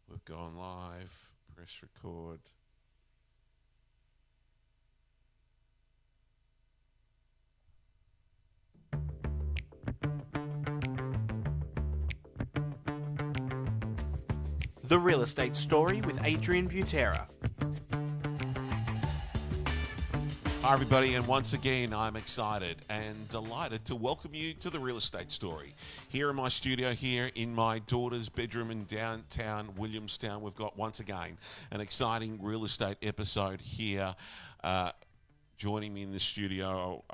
We've gone live. Press record. The Real Estate Story with Adrian Butera. Hi, everybody, and once again, I'm excited and delighted to welcome you to the Real Estate Story. Here in my studio, here in my daughter's bedroom in downtown Williamstown, we've got once again an exciting real estate episode here. Joining me in the studio.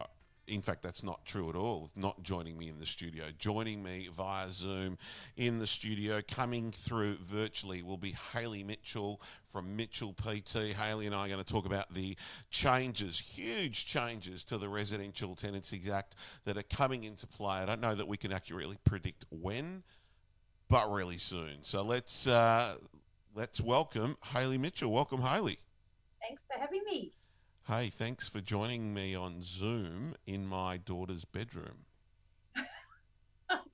In fact, that's not true at all. Not joining me in the studio. Joining me via Zoom in the studio, coming through virtually, will be Hayley Mitchell from Mitchell PT. Hayley and I are going to talk about the changes, huge changes to the Residential Tenancies Act that are coming into play. I don't know that we can accurately predict when, but really soon. So let's welcome Hayley Mitchell. Welcome, Hayley. Thanks for having me. Hey, thanks for joining me on Zoom in my daughter's bedroom.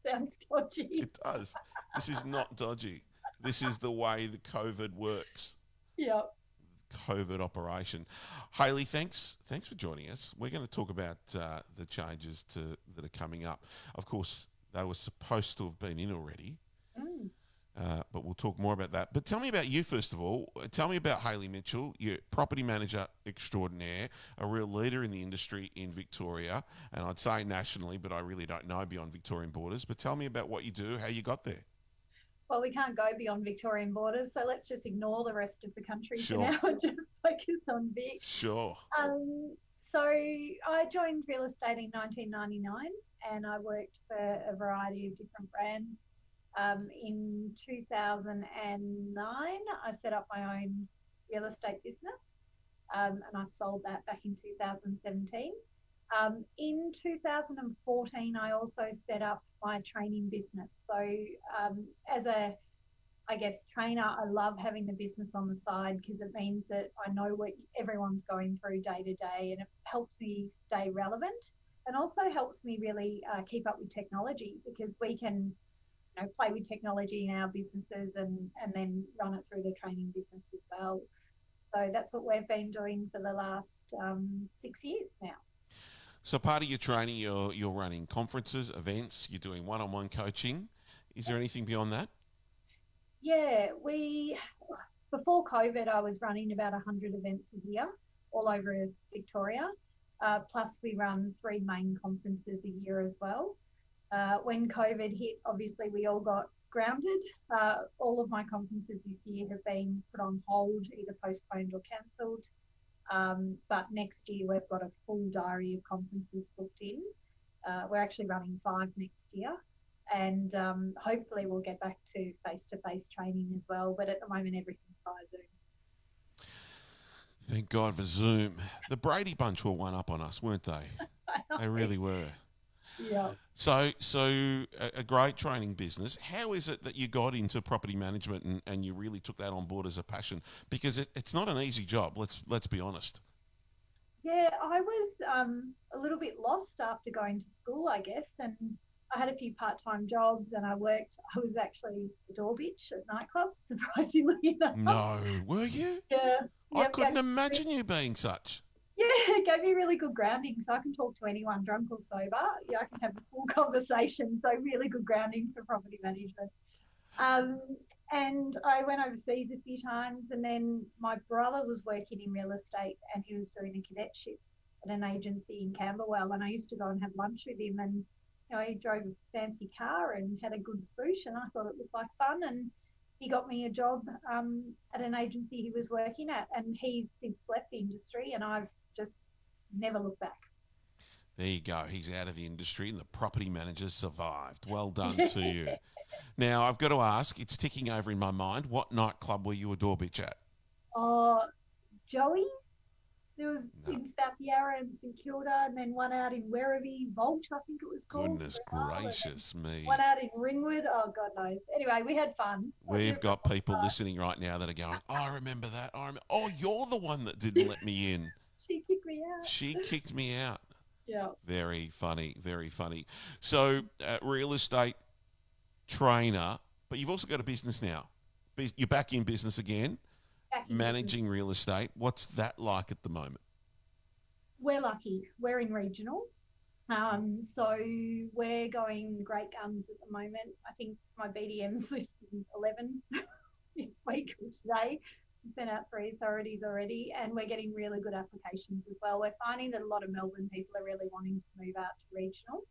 Sounds dodgy. It does. This is not dodgy. This is the way the COVID works. Yeah. COVID operation. Hayley, thanks for joining us. We're going to talk about the changes that are coming up. Of course, they were supposed to have been in already. Mm. But we'll talk more about that. But tell me about you, first of all. Tell me about Hayley Mitchell. You're property manager extraordinaire, a real leader in the industry in Victoria, and I'd say nationally, but I really don't know beyond Victorian borders. But tell me about what you do, how you got there. Well, we can't go beyond Victorian borders, so let's just ignore the rest of the country for Sure, now and just focus on Vic. sure. So I joined real estate in 1999 and I worked for a variety of different brands. In 2009, I set up my own real estate business and I sold that back in 2017. In 2014, I also set up my training business. So, as a, I guess, trainer, I love having the business on the side because it means that I know what everyone's going through day to day and it helps me stay relevant and also helps me really keep up with technology because we can play with technology in our businesses and then run it through the training business as well. So that's what we've been doing for the last 6 years now. So part of your training, you're running conferences, events, you're doing one-on-one coaching. Is there anything beyond that? Yeah, before COVID, I was running about 100 events a year all over Victoria. Plus, we run 3 main conferences a year as well. When COVID hit, obviously we all got grounded. All of my conferences this year have been put on hold, either postponed or cancelled. But next year we've got a full diary of conferences booked in. We're actually running 5 next year. And hopefully we'll get back to face-to-face training as well. But at the moment, everything's via Zoom. Thank God for Zoom. The Brady Bunch were one up on us, weren't they? They really were. Yeah. So a great training business. How is it that you got into property management and you really took that on board as a passion? Because it's not an easy job. Let's be honest. Yeah, I was a little bit lost after going to school, I guess, and I had a few part-time jobs and I was actually a door bitch at nightclubs, surprisingly enough. No, were you? Yeah, I yeah, couldn't imagine you being such. yeah, it gave me really good grounding so I can talk to anyone drunk or sober. Yeah, I can have a full conversation, so really good grounding for property management. Um, and I went overseas a few times, and then my brother was working in real estate, and he was doing a cadetship at an agency in Camberwell, and I used to go and have lunch with him, and he drove a fancy car and had a good swoosh, and I thought it looked like fun, and he got me a job at an agency he was working at, and he's since left the industry, and I've just never looked back. There you go. He's out of the industry and the property manager survived. Well done to you. Now, I've got to ask, it's ticking over in my mind. What nightclub were you a door bitch at? Oh, Joey's. There was No. in South Yarra and St Kilda, and then one out in Werribee, Vault, I think it was called. Goodness and then gracious me. one out in Ringwood. Oh, God knows. Anyway, we had fun. We've got people listening right now that are going, I remember that. Oh, you're the one that didn't let me in. She kicked me out. She kicked me out. Yeah. Very funny, very funny. So, real estate trainer, but you've also got a business now. you're back in business again, Back in business. managing real estate. What's that like at the moment? We're lucky. We're in regional. So we're going great guns at the moment. I think my BDM's listed 11 this week or today. She's sent out 3 authorities already, and we're getting really good applications as well. We're finding that a lot of Melbourne people are really wanting to move out to regional,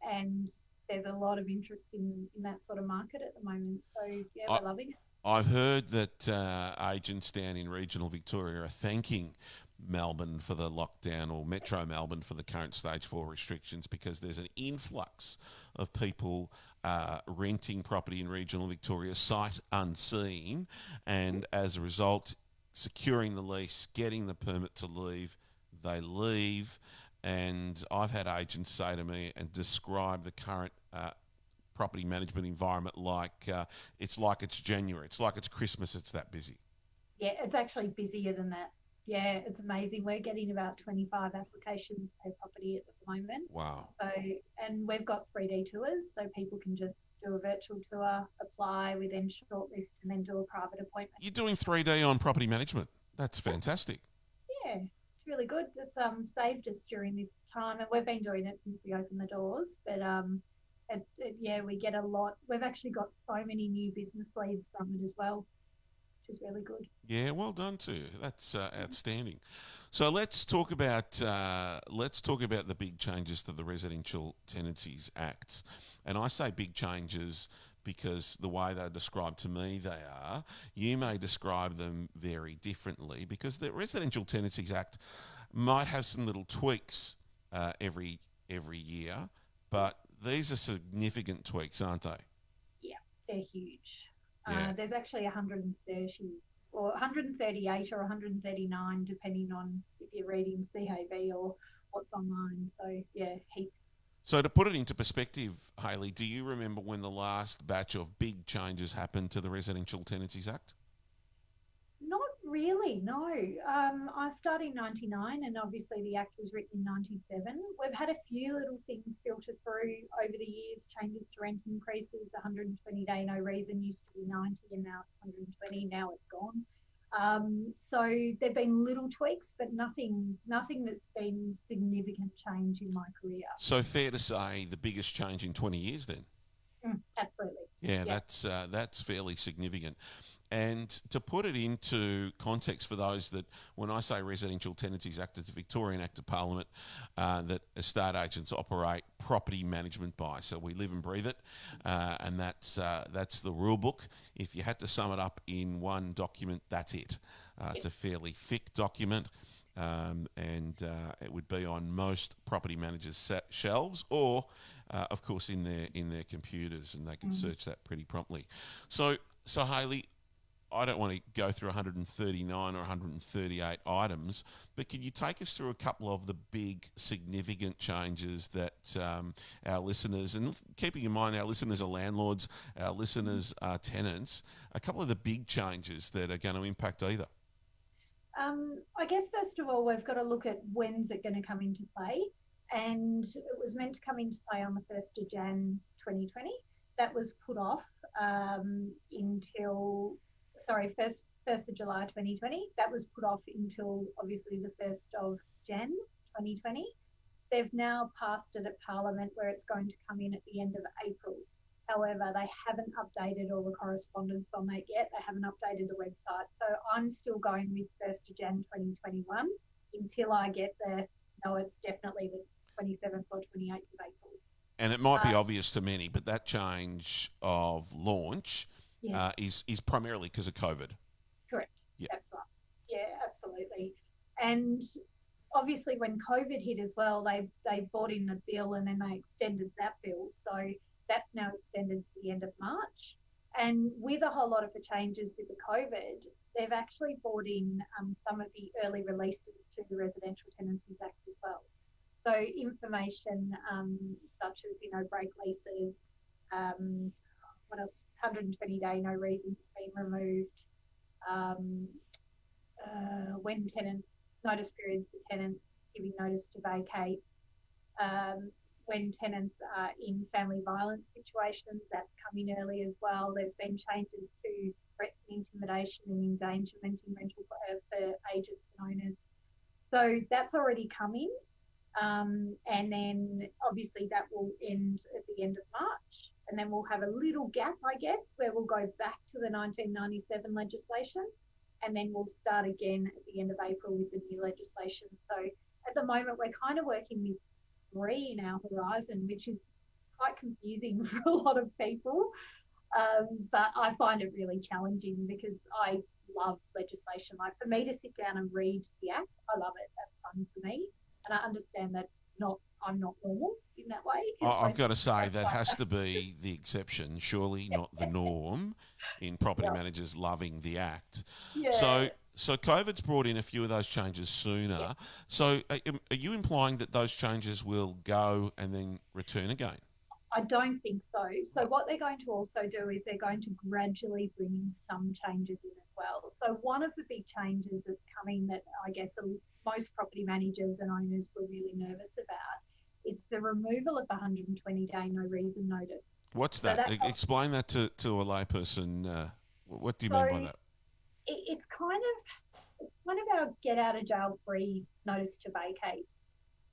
and there's a lot of interest in that sort of market at the moment. So yeah, I, we're loving it. I've heard that agents down in regional Victoria are thanking Melbourne for the lockdown, or Metro Melbourne for the current stage 4 restrictions, because there's an influx of people renting property in regional Victoria sight unseen, and as a result securing the lease, getting the permit to leave, they leave. And I've had agents say to me and describe the current property management environment like it's January, it's like it's Christmas, it's that busy. Yeah, it's actually busier than that. Yeah, it's amazing. We're getting about 25 applications per property at the moment. Wow. So, and we've got 3D tours, so people can just do a virtual tour, apply, we then shortlist, and then do a private appointment. You're doing 3D on property management. That's fantastic. Yeah, it's really good. It's saved us during this time, and we've been doing it since we opened the doors. But yeah, we get a lot. We've actually got so many new business leads from it as well, which is really good. Yeah, well done too. That's outstanding. So let's talk about the big changes to the Residential Tenancies Act, and I say big changes because the way they're described to me, they are. You may describe them very differently, because the Residential Tenancies Act might have some little tweaks every year, but these are significant tweaks, aren't they? Yeah, they're huge. Yeah. There's actually 130 or 138 or 139, depending on if you're reading CAV or what's online. So yeah, heaps. So to put it into perspective, Hayley, do you remember when the last batch of big changes happened to the Residential Tenancies Act? Not really, no. I started in 99, and obviously the Act was written in 97. We've had a few little things filter through over the years, changes to rent increases, 120-day no reason used to be 90 and now it's 120, now it's gone. So there've been little tweaks, but nothing that's been significant change in my career. So fair to say the biggest change in 20 years then? Absolutely. Yeah, Yeah. that's fairly significant. And to put it into context for those that, when I say Residential Tenancies Act, it's a Victorian Act of Parliament that estate agents operate property management by. So we live and breathe it, and that's the rule book. If you had to sum it up in one document, that's it. It's a fairly thick document. And it would be on most property managers' shelves, or, of course, in their computers, and they can search that pretty promptly. So Hayley, I don't want to go through 139 or 138 items, but can you take us through a couple of the big significant changes that our listeners, and keeping in mind our listeners are landlords, our listeners are tenants, a couple of the big changes that are going to impact either? I guess first of all, we've got to look at when's it going to come into play. And it was meant to come into play on the 1st of Jan 2020. That was put off until, 1st of July 2020. That was put off until obviously the 1st of Jan 2020. They've now passed it at Parliament, where it's going to come in at the end of April. However, they haven't updated all the correspondence on that yet. They haven't updated the website. So I'm still going with 1st of Jan 2021 until I get no, it's definitely the 27th or 28th of April. And it might be obvious to many, but that change of launch is primarily because of COVID. Correct. Yeah. That's right. Yeah, absolutely. And obviously when COVID hit as well, they brought in the bill and then they extended that bill. So that's now extended to the end of March. And with a whole lot of the changes with the COVID, they've actually brought in some of the early releases to the Residential Tenancies Act as well. So information such as, break leases, what else? 120-day no reason has been removed. When tenants, notice periods for tenants, giving notice to vacate. when tenants are in family violence situations, that's coming early as well. There's been changes to threats and intimidation and endangerment in rental for agents and owners. So that's already coming. And then obviously that will end at the end of March. And then we'll have a little gap, I guess, where we'll go back to the 1997 legislation. And then we'll start again at the end of April with the new legislation. So at the moment, we're kind of working with 3 in our horizon, which is quite confusing for a lot of people. But I find it really challenging because I love legislation. Like for me to sit down and read the act, I love it. That's fun for me. And I understand that I'm not normal in that way. I've got to say that has to be the exception, surely not the norm, in property managers loving the act. Yeah. So COVID's brought in a few of those changes sooner. Yeah. So are you implying that those changes will go and then return again? I don't think so. So what they're going to also do is they're going to gradually bring in some changes in as well. So one of the big changes that's coming that I guess most property managers and owners were really nervous about is the removal of 120-day no reason notice. What's that? So explain that to a layperson. What do you mean by that? It's kind of our get out of jail free notice to vacate.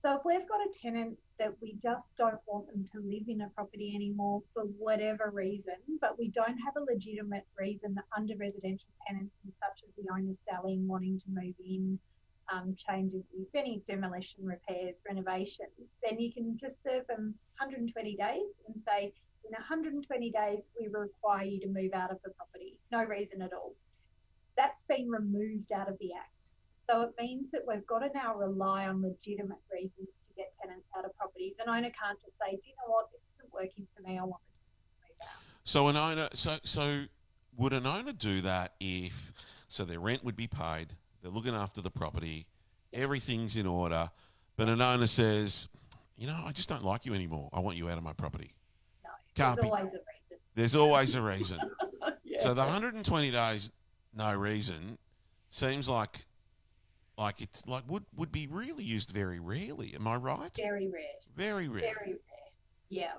So if we've got a tenant that we just don't want them to live in a property anymore for whatever reason, but we don't have a legitimate reason under residential tenancies, such as the owner selling, wanting to move in, change of use, any demolition, repairs, renovation, then you can just serve them 120 days and say, in 120 days, we require you to move out of the property. No reason at all. That's been removed out of the Act. So it means that we've got to now rely on legitimate reasons to get tenants out of properties. An owner can't just say, do you know what, this isn't working for me, I want the tenant to move out. So an owner, so would an owner do that if, so their rent would be paid, they're looking after the property, everything's in order, but an owner says, you know, I just don't like you anymore, I want you out of my property. No, there's always a reason. There's always a reason. Yeah. So the 120 days, no reason, seems like it's like would be really used very rarely. Am I right? Very rare. Very rare. Very rare. Yeah.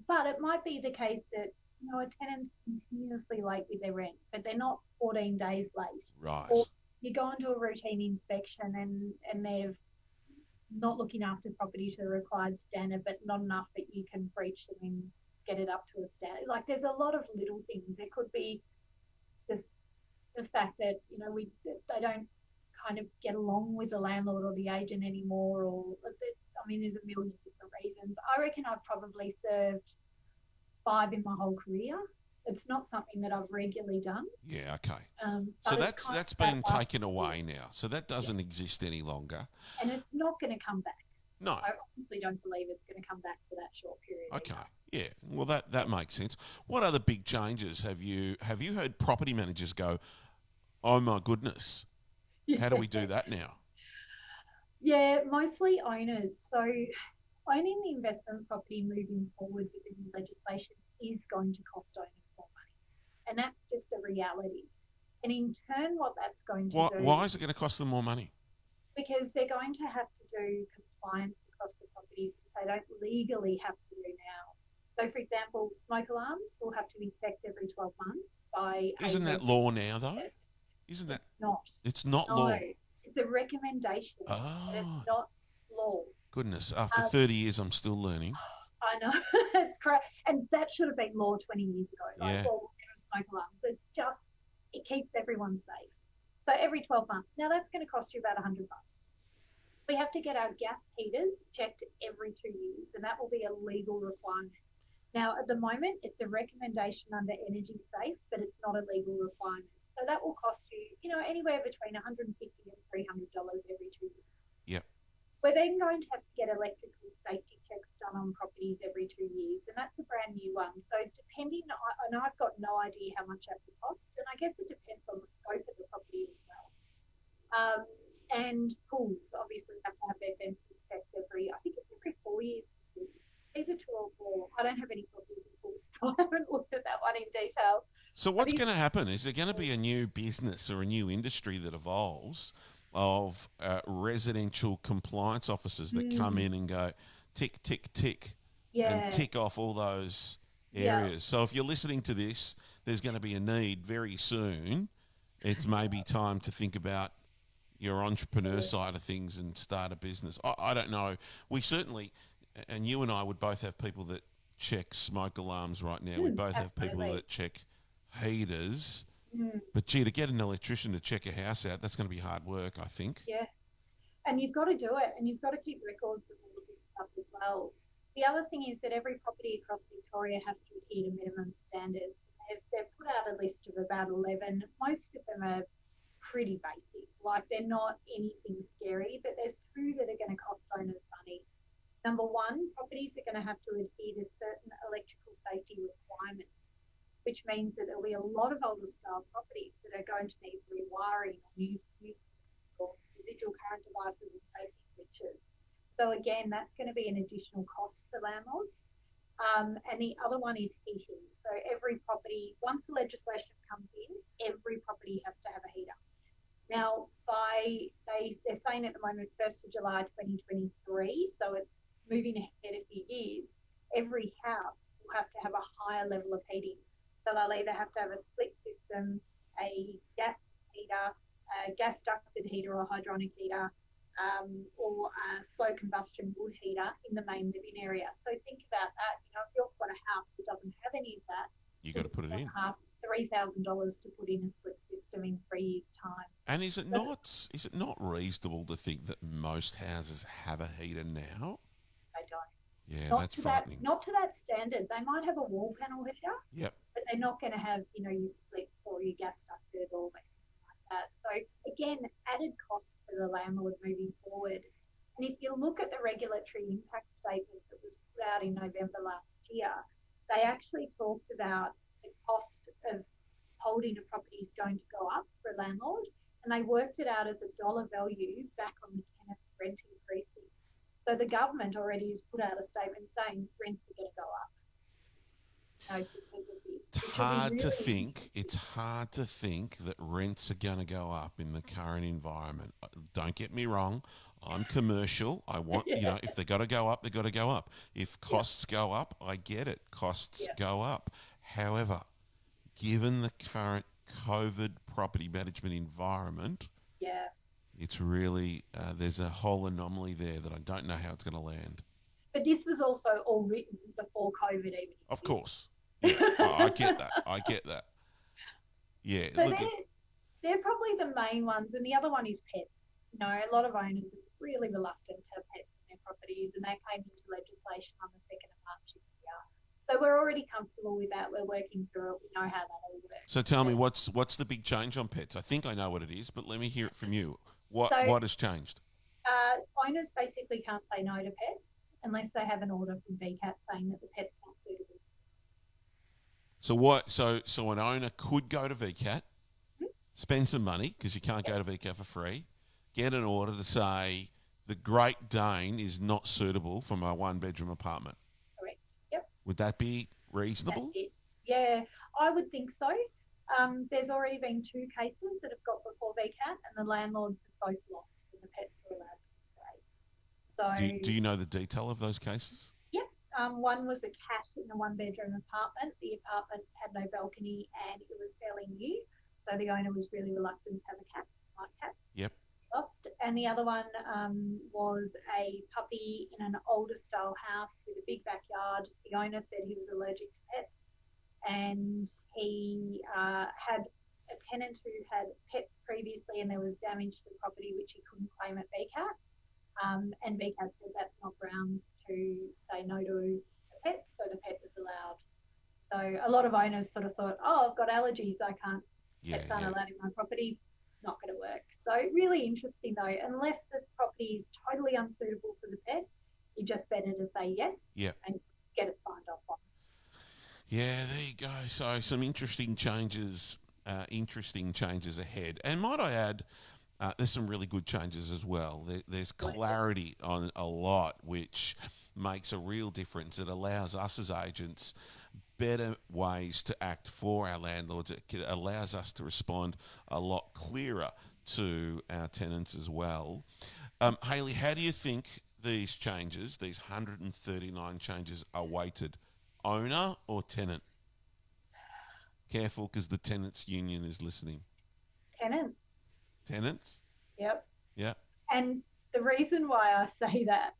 But it might be the case that, you know, a tenant's continuously late with their rent, but they're not 14 days late. Right. Or you go into a routine inspection and they're not looking after property to the required standard, but not enough that you can breach them and get it up to a standard. Like there's a lot of little things. There could be just the fact that, you know, they don't kind of get along with the landlord or the agent anymore, or I mean, there's a million different reasons. I reckon I've probably served 5 in my whole career. It's not something that I've regularly done. Yeah, okay. So that's been taken away now. So that doesn't exist any longer. And it's not going to come back. No. I honestly don't believe it's going to come back for that short period. Okay. Either. Yeah. Well, that makes sense. What other big changes have you heard property managers go, oh my goodness, how do we do that now? Yeah, mostly owners. So owning the investment property moving forward with the new legislation is going to cost owners more money. And that's just a reality. And in turn, what that's going to do... Why is it going to cost them more money? Because they're going to have to do compliance across the properties which they don't legally have to do now. So, for example, smoke alarms will have to be checked every 12 months by... Isn't that law now, though? Isn't that... It's not law. It's a recommendation. Oh. It's not law. Goodness, after 30 years, I'm still learning. I know. It's correct. And that should have been law 20 years ago. Like, yeah. Well, smoke alarms. It's just, it keeps everyone safe. So every 12 months. Now, that's going to cost you about $100. We have to get our gas heaters checked every 2 years, and that will be a legal requirement. Now, at the moment, it's a recommendation under Energy Safe, but it's not a legal requirement. So that will cost you, you know, anywhere between $150 and $300 every 2 years. Yep. We're then going to have to get electrical safety checks done on properties every 2 years, and that's a brand new one. So depending, and I've got no idea how much that will cost, and I guess it depends on the scope of the property as well. And pools obviously have to have their fences checked every 4 years. Either 2 or 4. I don't have any properties in pools, so I haven't looked at that one in detail. So what's going to happen? Is there going to be a new business or a new industry that evolves of residential compliance officers that come in and go, tick, tick, tick, Yeah. and tick off all those Yeah. areas. So if you're listening to this, there's going to be a need very soon. It's maybe time to think about your entrepreneur side of things and start a business. I don't know. We certainly, and you and I would both have people that check smoke alarms right now. We both have people Absolutely. that check heaters. Mm, But gee, to get an electrician to check a house out, that's going to be hard work, I think. yeah. And you've got to do it, and you've got to keep records of all of this stuff as well. The other thing is that every property across Victoria has to adhere to minimum standards. They've put out a list of about 11. Most of them are pretty basic, like they're not anything scary, but there's two that are going to cost owners money. Number one, properties are going to have to adhere to certain electrical safety requirements, which means that there'll be a lot of older style properties that are going to need rewiring or new or residual current devices and safety switches. So again, that's going to be an additional cost for landlords. And the other one is heating. So every property, once the legislation comes in, every property has to have a heater. Now, they're saying at the moment, 1st of July 2023, so it's moving ahead a few years, every house will have to have a higher level of heating. So they'll either have to have a split system, a gas heater, a gas ducted heater or hydronic heater, or a slow combustion wood heater in the main living area. So think about that. If you've got a house that doesn't have any of that, You got to put it in. $3,000 to put in a split system in 3 years' time. And is it not reasonable to think that most houses have a heater now? They don't. Yeah, Not that's to frightening. not to that standard. They might have a wall panel heater, Yep. but they're not going to have, your splits or your gas ducted or anything like that. So again, added cost for the landlord moving forward. And if you look at the regulatory impact statement that was put out in November last year, they actually talked about the cost of holding a property is going to go up for a landlord, and they worked it out as a dollar value back on the tenant's rent increasing. So the government already has put out a statement saying rents are going to go up. Because of this. It's hard to think that rents are going to go up in the current environment. Don't get me wrong. I'm commercial. I want, if they got to go up, they got to go up. If costs go up, I get it. Costs go up. However, given the current COVID property management environment, it's really, there's a whole anomaly there that I don't know how it's going to land. But this was also all written before COVID even. Of course. Yeah, I get that. Yeah. So they're probably the main ones. And the other one is pets. A lot of owners are really reluctant to have pets in their properties, and that came into legislation on the 2nd of March this year. So we're already comfortable with that. We're working through it. We know how that all works. So tell me, what's the big change on pets? I think I know what it is, but let me hear it from you. What has changed? Owners basically can't say no to pets unless they have an order from VCAT saying that the pet's not suitable. So an owner could go to VCAT, spend some money because you can't go to VCAT for free, get an order to say the Great Dane is not suitable for my one-bedroom apartment. Correct. Yep. Would that be reasonable? That's it. Yeah, I would think so. There's already been 2 cases that have got before VCAT, and the landlords have both lost, and the pets were allowed to stay. So, do you know the detail of those cases? Yep. One was a cat in a one-bedroom apartment. The apartment had no balcony, and it was fairly new, so the owner was really reluctant to have a cat, like cats. Yep. Lost. And the other one was a puppy in an older style house with a big backyard. The owner said he was allergic to pets, and he had a tenant who had pets previously, and there was damage to the property which he couldn't claim at VCAT. And VCAT said that's not grounds to say no to a pet, so the pet was allowed. So a lot of owners sort of thought, I've got allergies, I can't, pets aren't allowed in my property. Not going to work. So really interesting though, unless the property is totally unsuitable for the pet, you're just better to say yes and get it signed off on. Yeah, there you go. So some interesting changes ahead. And might I add, there's some really good changes as well. There's clarity on a lot, which makes a real difference. It allows us as agents better ways to act for our landlords. It allows us to respond a lot clearer to our tenants as well. Hayley, how do you think these changes, these 139 changes, are weighted? Owner or tenant? Careful, because the tenants union is listening. Tenants. Tenants? Yep. Yeah. And the reason why I say that,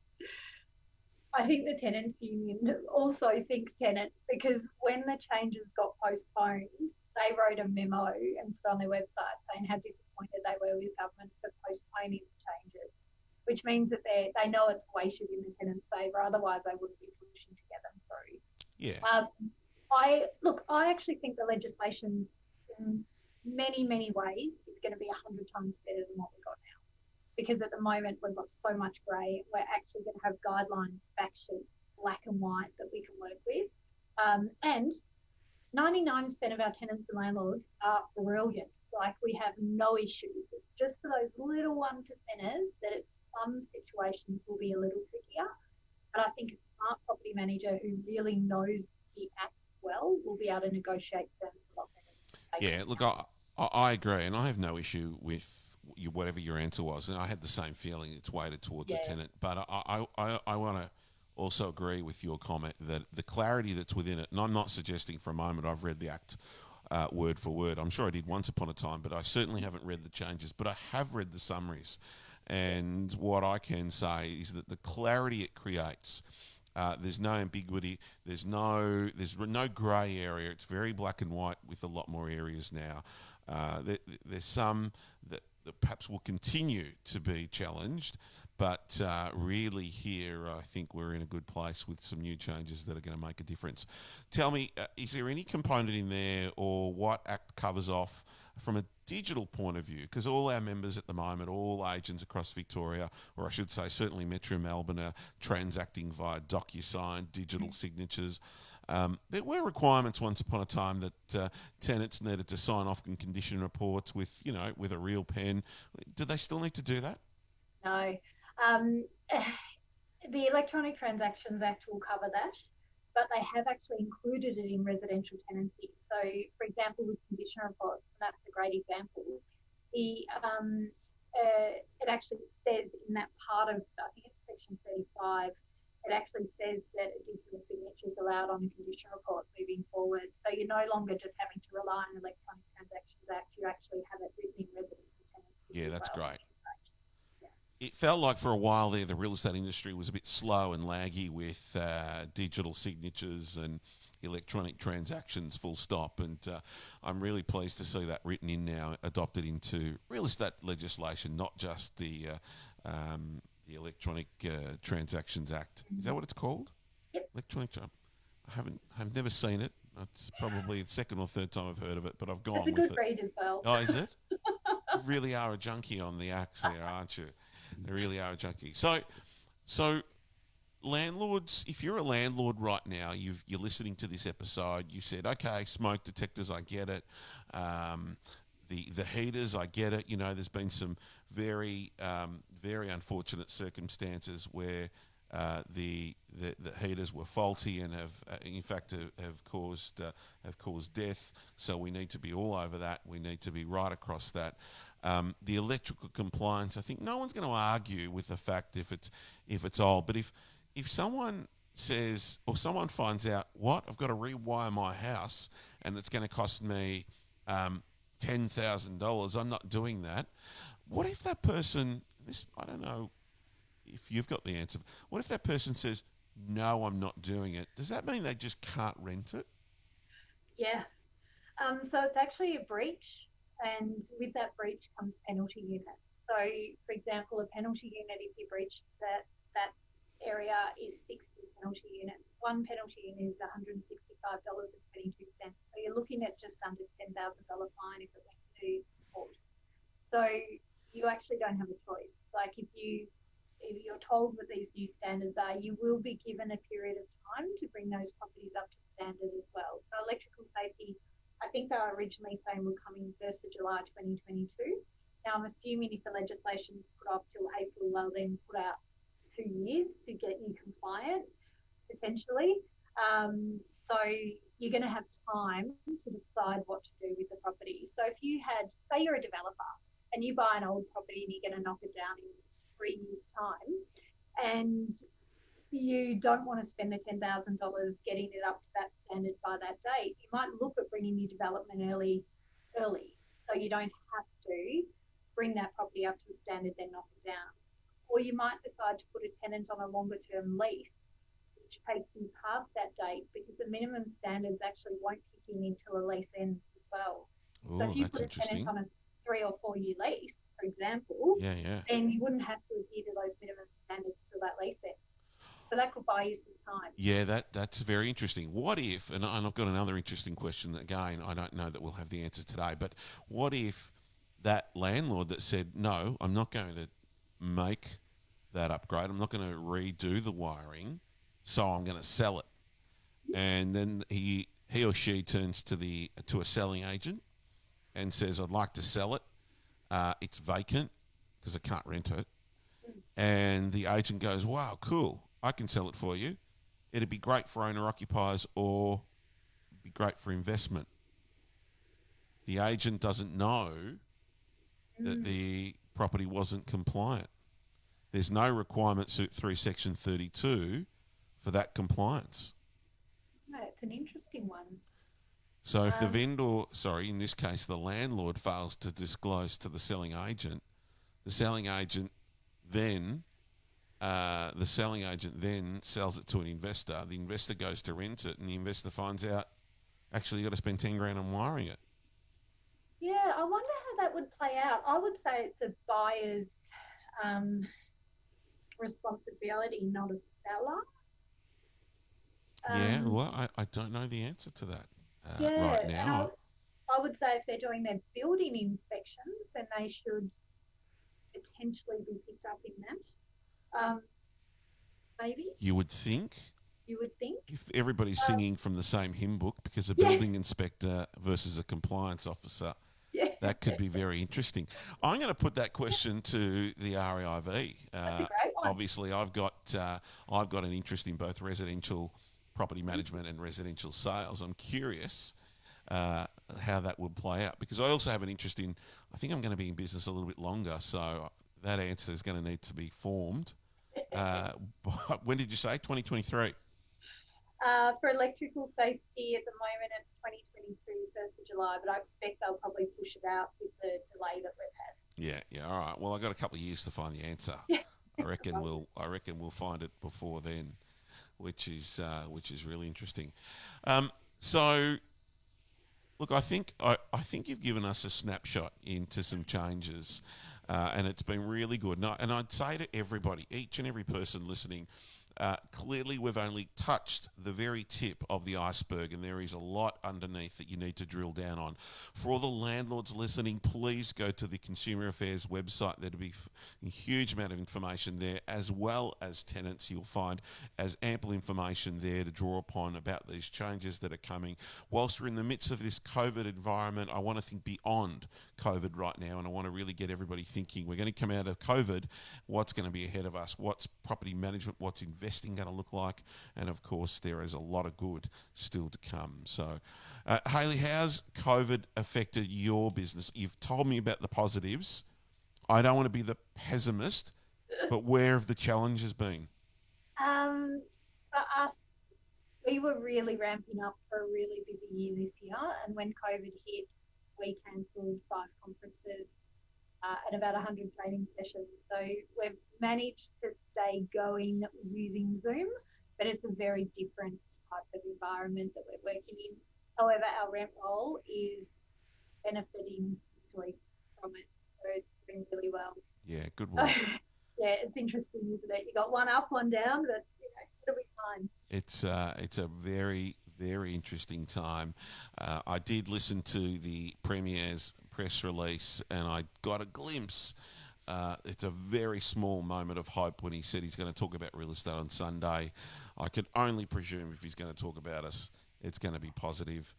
I think the tenants union also thinks tenant, because when the changes got postponed, they wrote a memo and put on their website saying how disappointed they were with government for postponing the changes, which means that they know it's weighted in the tenants' favour. Otherwise, they wouldn't be pushing to get them through. Yeah. I actually think the legislation's in many ways is going to be 100 times better than what we got now, because at the moment we've got so much grey. We're actually going to have guidelines, fact sheets, black and white that we can work with. And 99% of our tenants and landlords are brilliant. Like, we have no issues. It's just for those little 1%ers that at some situations will be a little trickier. But I think a smart property manager who really knows the act well will be able to negotiate terms a lot better. Yeah, look, I agree, and I have no issue with whatever your answer was, and I had the same feeling. It's weighted towards a tenant, but I want to also agree with your comment that the clarity that's within it, and I'm not suggesting for a moment I've read the Act word for word. I'm sure I did once upon a time, but I certainly haven't read the changes, but I have read the summaries. And what I can say is that the clarity it creates, there's no ambiguity. There's no grey area. It's very black and white with a lot more areas now. There's some that perhaps will continue to be challenged, but really here I think we're in a good place with some new changes that are going to make a difference. Tell me, is there any component in there, or what Act covers off from a digital point of view? Because all our members at the moment, all agents across Victoria, or I should say certainly Metro Melbourne, are transacting via DocuSign, digital signatures. There were requirements once upon a time that tenants needed to sign off and condition reports with a real pen. Do they still need to do that? No. The Electronic Transactions Act will cover that, but they have actually included it in residential tenancies. So, for example, with condition reports, and that's a great example, it actually says in that part of, I think it's section 35, it actually says that a digital signature is allowed on a condition report moving forward. So you're no longer just having to rely on the Electronic Transactions Act, you actually have it written in residential tenancies. Yeah, that's well. great. It felt like for a while there the real estate industry was a bit slow and laggy with digital signatures and electronic transactions, full stop. And I'm really pleased to see that written in now, adopted into real estate legislation, not just the Electronic Transactions Act. Is that what it's called? Yep. Electronic. I've never seen it. It's probably the second or third time I've heard of it, but I've gone with it. It's a good read as well. Oh, is it? You really are a junkie on the acts there, aren't you? They really are a junkie. So landlords, if you're a landlord right now, you're listening to this episode, you said, okay, smoke detectors, I get it. The heaters, I get it. There's been some very unfortunate circumstances where the heaters were faulty and have caused death. So we need to be all over that. We need to be right across that. The electrical compliance, I think no one's going to argue with the fact if it's old. But if someone says, or someone finds out, what, I've got to rewire my house and it's going to cost me $10,000, I'm not doing that. What if that person, I don't know if you've got the answer, what if that person says, no, I'm not doing it? Does that mean they just can't rent it? Yeah. So it's actually a breach, and with that breach comes penalty unit. So, for example, a penalty unit, if you breach that area, is 60 penalty units. One penalty unit is $165.22. So you're looking at just under $10,000 fine if it went to court. So you actually don't have a choice. Like, if you're told what these new standards are, you will be given a period of time to bring those properties up to standard as well. So electrical safety, I think they were originally saying were coming 1st of July 2022. Now I'm assuming if the legislation is put off till April, they'll then put out 2 years to get you compliant, potentially. So you're going to have time to decide what to do with the property. So if you say you're a developer and you buy an old property and you're going to knock it down in 3 years' time, and you don't want to spend the $10,000 getting it up to that standard by that date. You might look at bringing your development early, so you don't have to bring that property up to a standard, then knock it down. Or you might decide to put a tenant on a longer term lease, which takes you past that date because the minimum standards actually won't kick in until a lease ends as well. So Oh, if you that's put a interesting. tenant on a 3 or 4 year lease, for example, Yeah, yeah. then you wouldn't have to adhere to those minimum standards till that lease ends. So that could buy you some time. Yeah, that's very interesting. What if, and I've got another interesting question. Again, I don't know that we'll have the answer today, but what if that landlord that said, no, I'm not going to make that upgrade, I'm not going to redo the wiring, so I'm going to sell it. And then he or she turns to a selling agent and says, I'd like to sell it. It's vacant because I can't rent it. And the agent goes, wow, cool, I can sell it for you. It'd be great for owner occupiers or be great for investment. The agent doesn't know that the property wasn't compliant. There's no requirement through Section 32 for that compliance. No, it's an interesting one. So if the vendor, in this case, the landlord fails to disclose to the selling agent then sells it to an investor. The investor goes to rent it, and the investor finds out actually you got to spend 10 grand on wiring it. Yeah, I wonder how that would play out. I would say it's a buyer's responsibility, not a seller. Yeah, well, I don't know the answer to that Yeah, right and now. I would say if they're doing their building inspections, then they should potentially be picked up in that. Maybe You would think you would think. if everybody's singing from the same hymn book, because a Yeah, building inspector versus a compliance officer, yeah, that could be very interesting. I'm going to put that question to the REIV. that's a great one. Obviously, I've got an interest in both residential property management and residential sales. I'm curious how that would play out because I also have an interest in. I think I'm going to be in business a little bit longer, so that answer is going to need to be formed. When did you say 2023? For electrical safety, at the moment it's 2022, 1st of July, but I expect they'll probably push it out with the delay that we've had. Yeah. All right. Well, I've got a couple of years to find the answer. Yeah. I reckon we'll find it before then, which is really interesting. So, look, I think you've given us a snapshot into some changes, and it's been really good. And I'd say to everybody, each and every person listening, clearly we've only touched the very tip of the iceberg, and there is a lot underneath that you need to drill down on. For all the landlords listening, please go to the Consumer Affairs website. There'll be a huge amount of information there, as well as tenants. You'll find as ample information there to draw upon about these changes that are coming. Whilst we're in the midst of this COVID environment, I want to think beyond COVID right now, and I want to really get everybody thinking. We're going to come out of COVID. What's going to be ahead of us? What's property management? What's investing going to look like? And of course, there is a lot of good still to come. So, Hayley, how's COVID affected your business? You've told me about the positives. I don't want to be the pessimist, but where have the challenges been? For us, we were really ramping up for a really busy year this year, and when COVID hit, we cancelled 5 conferences and about 100 training sessions. So we've managed to stay going using Zoom, but it's a very different type of environment that we're working in. However, our rent roll is benefiting hugely from it. So it's doing really well. Yeah, good work. Yeah, it's interesting, isn't it? You got one up, one down, but it'll be fine. It's a very, very interesting time. I did listen to the Premier's press release and I got a glimpse. It's a very small moment of hope when he said he's going to talk about real estate on Sunday. I could only presume if he's going to talk about us, it's going to be positive.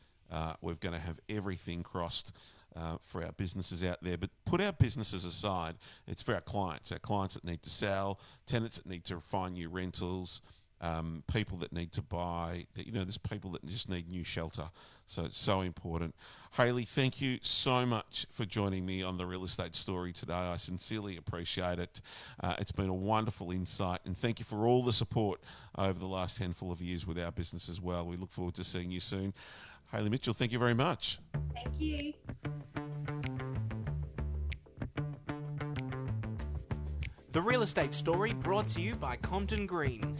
We're going to have everything crossed for our businesses out there. But put our businesses aside, it's for our clients that need to sell, tenants that need to find new rentals, people that need to buy. There's people that just need new shelter. So it's so important. Hayley, thank you so much for joining me on the Real Estate Story today. I sincerely appreciate it. It's been a wonderful insight, and thank you for all the support over the last handful of years with our business as well. We look forward to seeing you soon. Hayley Mitchell, thank you very much. Thank you. The Real Estate Story brought to you by Compton Green.